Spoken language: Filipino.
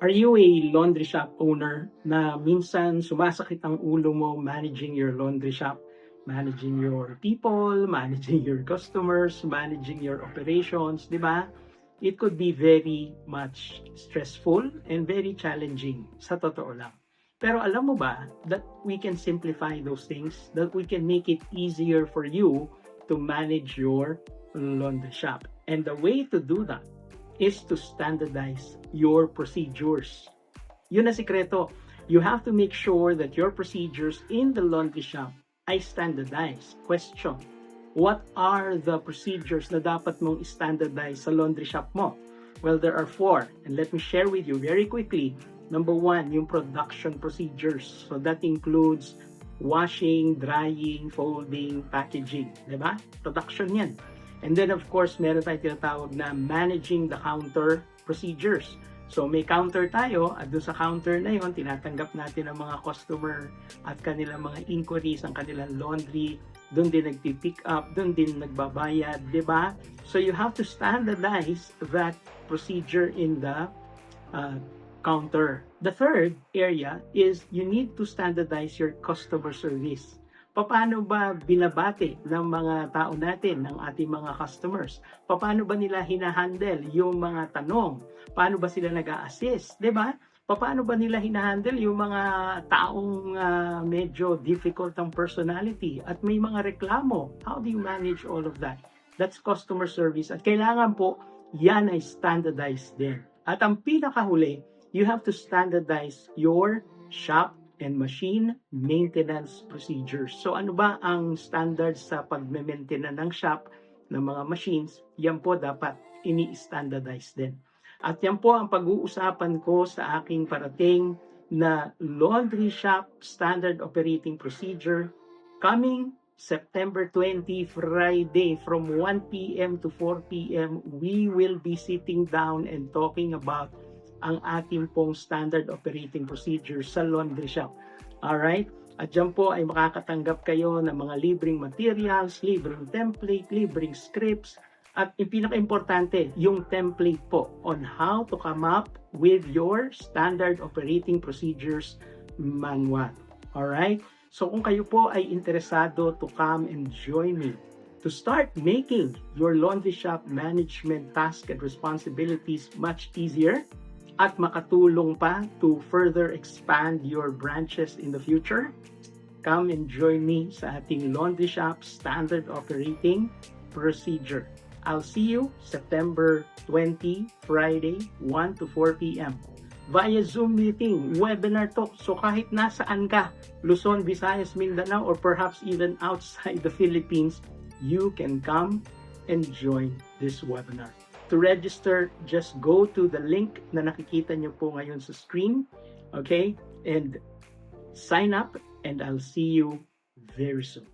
Are you a laundry shop owner na minsan sumasakit ang ulo mo managing your laundry shop, managing your people, managing your customers, managing your operations, di ba? It could be very much stressful and very challenging, sa totoo lang. Pero alam mo ba that we can simplify those things, that we can make it easier for you to manage your laundry shop. And the way to do that is to standardize your procedures. Yun ang sikreto. You have to make sure that your procedures in the laundry shop ay standardized. Question, what are the procedures na dapat mong standardize sa laundry shop mo? Well, there are 4, and let me share with you very quickly. Number 1, yung production procedures. So that includes washing, drying, folding, packaging. Diba? Production yan. And then of course, meron tayong tinatawag na managing the counter procedures. So may counter tayo at doon sa counter na yon tinatanggap natin ang mga customer at kanilang mga inquiries, ang kanilang laundry, doon din nagpipick up, doon din nagbabayad, di ba? So you have to standardize that procedure in the counter. The third area is you need to standardize your customer service. Paano ba binabati ng mga tao natin, ng ating mga customers? Paano ba nila hinahandle yung mga tanong? Paano ba sila nag-a-assist? Diba? Paano ba nila hinahandle yung mga taong medyo difficult ang personality at may mga reklamo? How do you manage all of that? That's customer service. At kailangan po, yan ay standardized din. At ang pinakahuli, you have to standardize your shop and machine maintenance procedures. So ano ba ang standards sa pag-maintain ng shop ng mga machines? Yan po dapat ini-standardize din. At yan po ang pag-uusapan ko sa aking parating na laundry shop standard operating procedure coming September 20, Friday from 1 p.m. to 4 p.m. We will be sitting down and talking about ang ating pong standard operating procedure sa laundry shop. Alright? At dyan po ay makakatanggap kayo ng mga libreng materials, libreng template, libreng scripts, at yung pinaka-importante, yung template po on how to come up with your standard operating procedures manual. Alright? So kung kayo po ay interesado to come and join me to start making your laundry shop management tasks and responsibilities much easier, at makatulong pa to further expand your branches in the future, come and join me sa ating laundry shop standard operating procedure. I'll see you September 20, Friday, 1 to 4 p.m. via Zoom meeting, webinar to. So kahit nasaan ka, Luzon, Visayas, Mindanao, or perhaps even outside the Philippines, you can come and join this webinar. To register, just go to the link na nakikita nyo po ngayon sa screen, okay? And sign up, and I'll see you very soon.